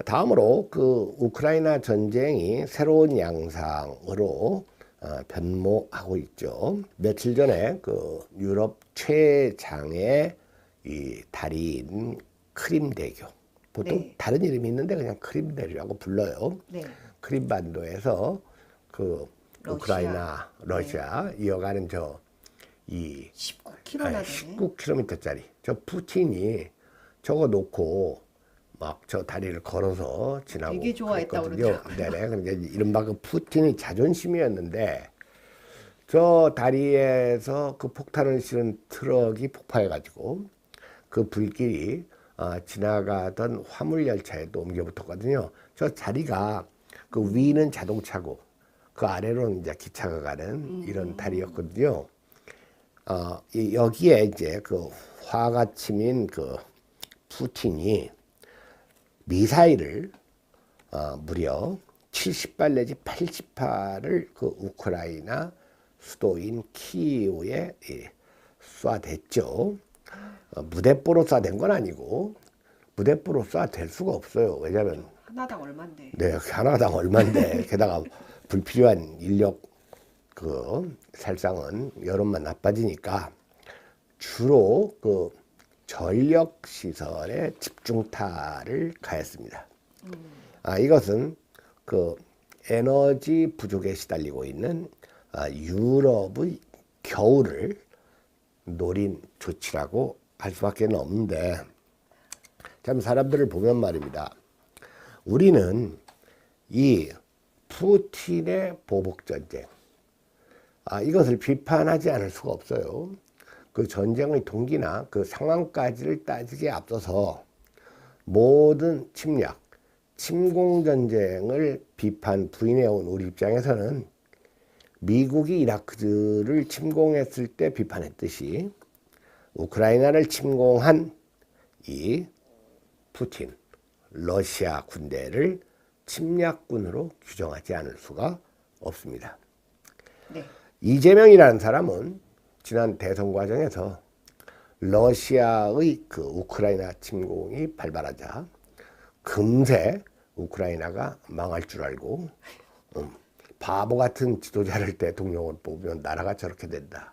다음으로 그 우크라이나 전쟁이 새로운 양상으로 변모하고 있죠. 며칠 전에 그 유럽 최장의 이 다리인 크림대교, 보통 네. 다른 이름이 있는데 그냥 크림대교라고 불러요. 네. 크림반도에서 그 러시아. 우크라이나, 네. 러시아 이어가는 이 19km나 되네. 19km짜리 저 푸틴이 저거 놓고 막 저 다리를 걸어서 지나고 되게 좋아했다고 그랬거든요. 그러더라고요. 네네. 그러니까 이른바 그 푸틴의 자존심이었는데 저 다리에서 그 폭탄을 실은 트럭이 폭파해가지고 그 불길이 지나가던 화물 열차에도 옮겨 붙었거든요. 저 자리가 그 위는 자동차고 그 아래로는 이제 기차가 가는 이런 다리였거든요. 여기에 이제 그 화가 치민 그 푸틴이 미사일을 무려 70발 내지 80발을 그 우크라이나 수도인 키이우에 쏴댔죠. 무대포로 쏴댄 건 아니고 무대포로 쏴댈 수가 없어요. 왜냐하면 하나당 얼만데. 네, 하나당 얼마인데 게다가 불필요한 인력 그 살상은 여론만 나빠지니까 주로 그 전력 시설에 집중타를 가했습니다. 이것은 그 에너지 부족에 시달리고 있는 유럽의 겨울을 노린 조치라고 할 수밖에 없는데, 참 사람들을 보면 말입니다. 우리는 이 푸틴의 보복 전쟁, 이것을 비판하지 않을 수가 없어요. 그 전쟁의 동기나 그 상황까지를 따지기에 앞서서 모든 침략, 침공전쟁을 비판 부인해온 우리 입장에서는 미국이 이라크를 침공했을 때 비판했듯이 우크라이나를 침공한 이 푸틴, 러시아 군대를 침략군으로 규정하지 않을 수가 없습니다. 네. 이재명이라는 사람은 지난 대선 과정에서 러시아의 그 우크라이나 침공이 발발하자 금세 우크라이나가 망할 줄 알고 바보 같은 지도자를 대통령을 뽑으면 나라가 저렇게 된다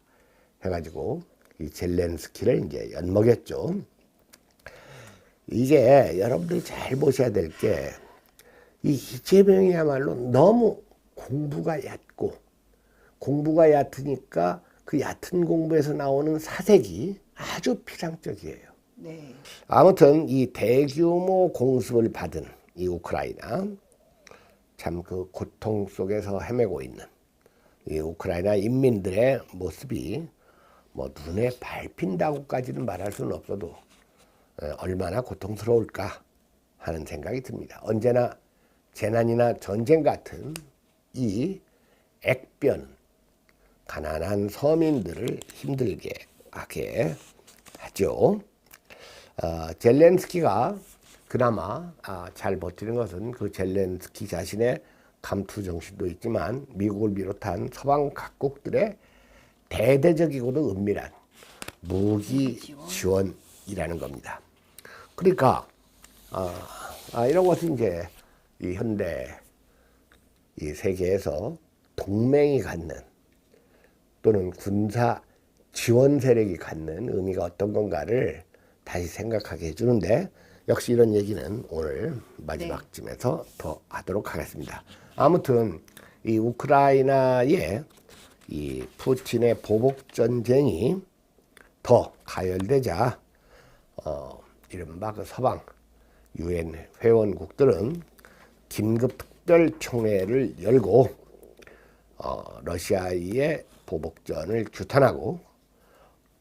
해가지고 이 젤렌스키를 이제 엿먹였죠. 이게 여러분들이 잘 보셔야 될 게 이 이재명이야말로 너무 공부가 얕으니까 그 얕은 공부에서 나오는 사색이 아주 피상적이에요. 네. 아무튼 이 대규모 공습을 받은 이 우크라이나, 참 그 고통 속에서 헤매고 있는 이 우크라이나 인민들의 모습이 뭐 눈에 밟힌다고까지는 말할 수는 없어도 얼마나 고통스러울까 하는 생각이 듭니다. 언제나 재난이나 전쟁 같은 이 액변은 가난한 서민들을 힘들게 하게 하죠. 젤렌스키가 그나마 잘 버티는 것은 그 젤렌스키 자신의 감투 정신도 있지만 미국을 비롯한 서방 각국들의 대대적이고도 은밀한 무기 지원이라는 겁니다. 그러니까 이런 것은 이제 이 현대 이 세계에서 동맹이 갖는 또는 군사 지원 세력이 갖는 의미가 어떤 건가를 다시 생각하게 해주는데, 역시 이런 얘기는 오늘 마지막쯤에서 더 하도록 하겠습니다. 아무튼 이 우크라이나의 이 푸틴의 보복 전쟁이 더 가열되자 이른바 그 서방 유엔 회원국들은 긴급 특별 총회를 열고 러시아의 보복전을 규탄하고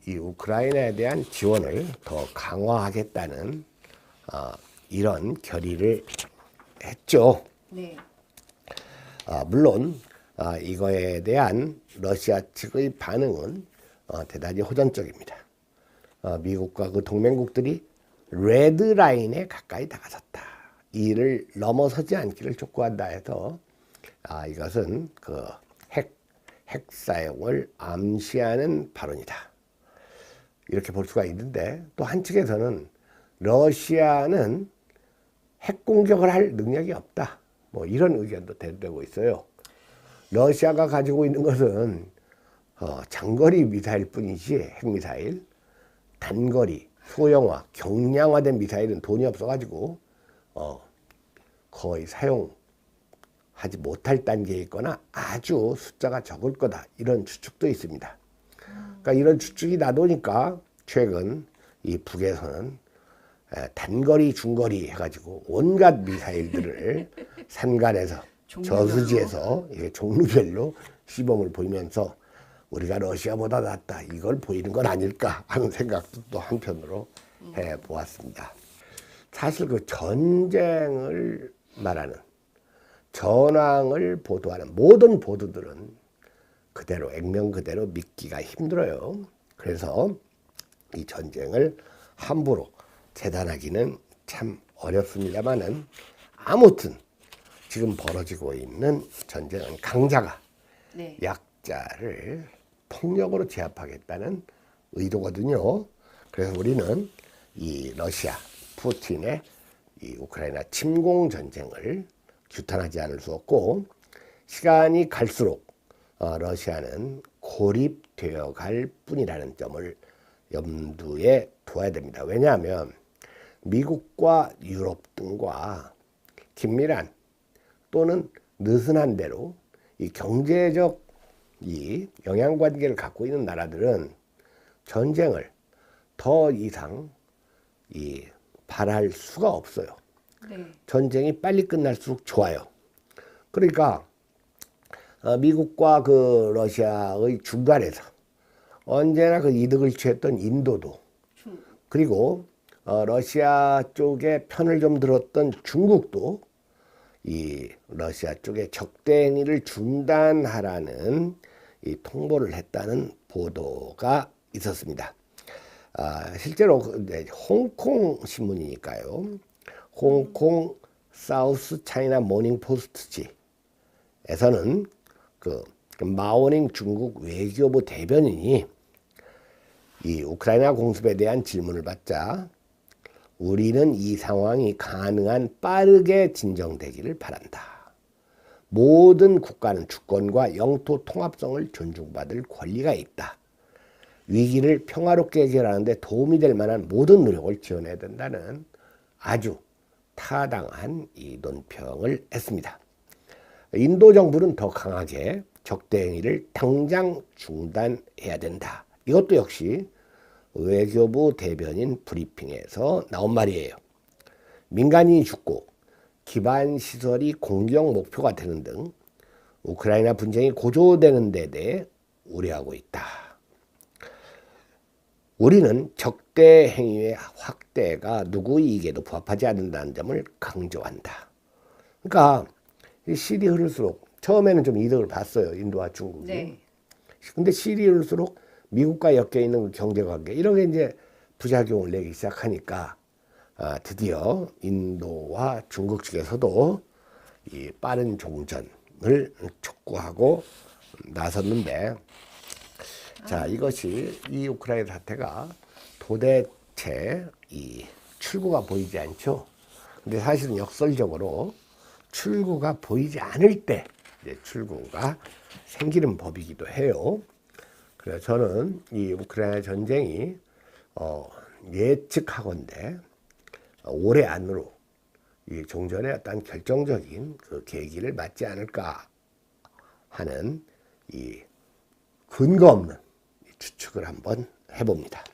이 우크라이나에 대한 지원을 더 강화하겠다는 이런 결의를 했죠. 네. 물론 이거에 대한 러시아 측의 반응은 대단히 호전적입니다. 미국과 그 동맹국들이 레드라인에 가까이 다가섰다. 이를 넘어서지 않기를 촉구한다 해서 이것은 그 핵 사용을 암시하는 발언이다. 이렇게 볼 수가 있는데, 또 한 측에서는 러시아는 핵 공격을 할 능력이 없다. 뭐 이런 의견도 대두되고 있어요. 러시아가 가지고 있는 것은 장거리 미사일 뿐이지 핵미사일, 단거리, 소형화, 경량화된 미사일은 돈이 없어가지고 거의 사용하지 못할 단계에 있거나 아주 숫자가 적을 거다. 이런 추측도 있습니다. 그러니까 이런 추측이 나도니까 최근 이 북에서는 단거리, 중거리 해가지고 온갖 미사일들을 산간에서 저수지에서 이게 종류별로 시범을 보이면서 우리가 러시아보다 낫다 이걸 보이는 건 아닐까 하는 생각도 또 한편으로 해보았습니다. 사실 그 전쟁을 말하는 전황을 보도하는 모든 보도들은 그대로 액면 그대로 믿기가 힘들어요. 그래서 이 전쟁을 함부로 재단하기는 참 어렵습니다만은 아무튼 지금 벌어지고 있는 전쟁은 강자가 네. 약자를 폭력으로 제압하겠다는 의도거든요. 그래서 우리는 이 러시아 푸틴의 이 우크라이나 침공 전쟁을 규탄하지 않을 수 없고 시간이 갈수록 러시아는 고립되어 갈 뿐이라는 점을 염두에 둬야 됩니다. 왜냐하면 미국과 유럽 등과 긴밀한 또는 느슨한 대로 이 경제적 이 영향관계를 갖고 있는 나라들은 전쟁을 더 이상 바랄 수가 없어요. 네. 전쟁이 빨리 끝날수록 좋아요. 그러니까 미국과 그 러시아의 중간에서 언제나 그 이득을 취했던 인도도 그리고 러시아 쪽에 편을 좀 들었던 중국도 이 러시아 쪽에 적대 행위를 중단하라는 이 통보를 했다는 보도가 있었습니다. 실제로 홍콩 신문이니까요. 홍콩 사우스 차이나 모닝 포스트지에서는 그 마오닝 중국 외교부 대변인이 이 우크라이나 공습에 대한 질문을 받자 우리는 이 상황이 가능한 빠르게 진정되기를 바란다. 모든 국가는 주권과 영토 통합성을 존중받을 권리가 있다. 위기를 평화롭게 해결하는 데 도움이 될 만한 모든 노력을 지원해야 된다는 아주 타당한 이 논평을 했습니다. 인도 정부는 더 강하게 적대 행위를 당장 중단해야 된다. 이것도 역시 외교부 대변인 브리핑에서 나온 말이에요. 민간인이 죽고 기반 시설이 공격 목표가 되는 등 우크라이나 분쟁이 고조되는 데 대해 우려하고 있다. 우리는 적대 행위의 확대가 누구 이익에도 부합하지 않는다는 점을 강조한다. 그러니까 시일이 흐를수록 처음에는 좀 이득을 봤어요. 인도와 중국이. 네. 근데 시일이 흐를수록 미국과 엮여 있는 그 경제관계 이런 게 이제 부작용을 내기 시작하니까 드디어 인도와 중국 측에서도 이 빠른 종전을 촉구하고 나섰는데 자 이것이 이 우크라이나 사태가 도대체 이 출구가 보이지 않죠. 근데 사실은 역설적으로 출구가 보이지 않을 때 이제 출구가 생기는 법이기도 해요. 그래서 저는 이 우크라이나 전쟁이 예측하건대 올해 안으로 이 종전의 어떤 결정적인 그 계기를 맞지 않을까 하는 이 근거 없는 추측을 한번 해봅니다.